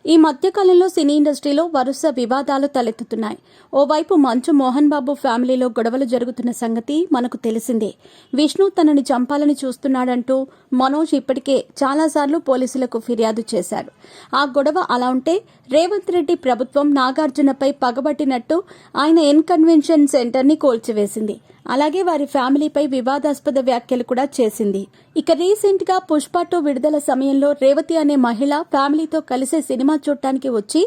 ఈ మధ్యకాలంలో సినీ ఇండస్ట్రీలో వరుస వివాదాలు తలెత్తుతున్నాయి. ఓవైపు మంచు మోహన్ బాబు ఫ్యామిలీలో గొడవలు జరుగుతున్న సంగతి మనకు తెలిసిందే. విష్ణు తనని చంపాలని చూస్తున్నాడంటూ మనోజ్ ఇప్పటికే చాలాసార్లు పోలీసులకు ఫిర్యాదు చేశారు. ఆ గొడవ అలా ఉంటే రేవంత్ రెడ్డి ప్రభుత్వం నాగార్జునపై పగబట్టినట్టు ఆయన కన్వెన్షన్ సెంటర్ని కూల్చివేసింది. అలాగే వారి ఫ్యామిలీపై వివాదాస్పద వ్యాఖ్యలు కూడా చేసింది. ఇక రీసెంట్ గా పుష్ప 2 విడుదల సమయంలో రేవతి అనే మహిళ ఫ్యామిలీతో కలిసే సినిమా చూడటానికి వచ్చి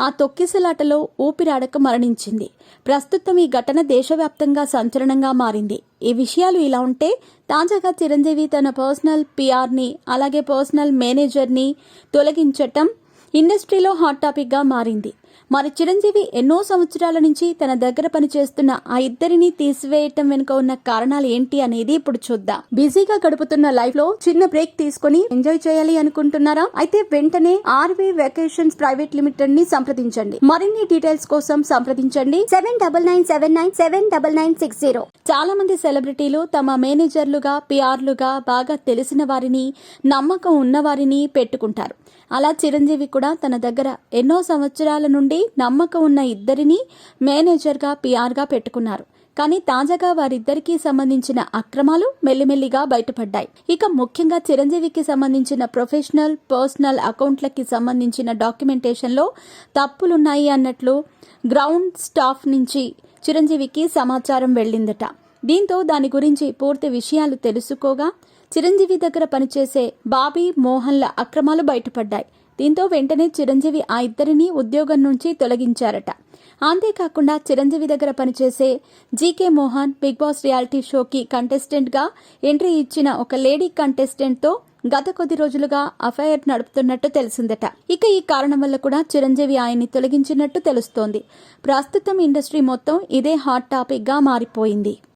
ఆ తొక్కిసలాటలో ఊపిరాడక మరణించింది. ప్రస్తుతం ఈ ఘటన దేశవ్యాప్తంగా సంచలనంగా మారింది. ఈ విషయాలు ఇలా ఉంటే తాజాగా చిరంజీవి తన పర్సనల్ పిఆర్ని అలాగే పర్సనల్ మేనేజర్ని తొలగించటం ఇండస్ట్రీలో హాట్ టాపిక్ గా మారింది. మరి చిరంజీవి ఎన్నో సంవత్సరాల నుంచి తన దగ్గర పనిచేస్తున్న ఆ ఇద్దరిని తీసివేయటం వెనుక ఉన్న కారణాలు ఏంటి అనేది ఇప్పుడు చూద్దాం. బిజీగా గడుపుతున్న లైఫ్ లో చిన్న బ్రేక్ తీసుకుని ఎంజాయ్ చేయాలి అనుకుంటున్నారా? అయితే వెంటనే ఆర్వీ వెకేషన్స్ ప్రైవేట్ లిమిటెడ్ ని సంప్రదించండి. మరిన్ని డీటెయిల్స్ కోసం సంప్రదించండి 7997979960. చాలా మంది సెలబ్రిటీలు తమ మేనేజర్లుగా పిఆర్లుగా బాగా తెలిసిన వారిని నమ్మకం ఉన్న వారిని పెట్టుకుంటారు. అలా చిరంజీవి కూడా తన దగ్గర ఎన్నో సంవత్సరాల నుండి నమ్మకం ఉన్న ఇద్దరిని మేనేజర్గా పిఆర్గా పెట్టుకున్నారు. కానీ తాజాగా వారిద్దరికీ సంబంధించిన అక్రమాలు మెల్లిమెల్లిగా బయటపడ్డాయి. ఇక ముఖ్యంగా చిరంజీవికి సంబంధించిన ప్రొఫెషనల్ పర్సనల్ అకౌంట్లకి సంబంధించిన డాక్యుమెంటేషన్లో తప్పులున్నాయి అన్నట్లు గ్రౌండ్ స్టాఫ్ నుంచి చిరంజీవికి సమాచారం వెళ్లిందట. దీంతో దాని గురించి పూర్తి విషయాలు తెలుసుకోగా చిరంజీవి దగ్గర పనిచేసే బాబీ మోహన్ల అక్రమాలు బయటపడ్డాయి. దీంతో వెంటనే చిరంజీవి ఆ ఇద్దరిని ఉద్యోగం నుంచి తొలగించారట. అంతేకాకుండా చిరంజీవి దగ్గర పనిచేసే GK Mohan big boss reality షోకి కంటెస్టెంట్ గా ఎంట్రీ ఇచ్చిన ఒక లేడీ కంటెస్టెంట్ తో గత కొద్ది రోజులుగా అఫైర్ నడుపుతున్నట్టు తెలిసిందట. ఇక ఈ కారణం వల్ల కూడా చిరంజీవి ఆయన్ని తొలగించినట్టు తెలుస్తోంది. ప్రస్తుతం ఇండస్ట్రీ మొత్తం ఇదే హాట్ టాపిక్ గా మారిపోయింది.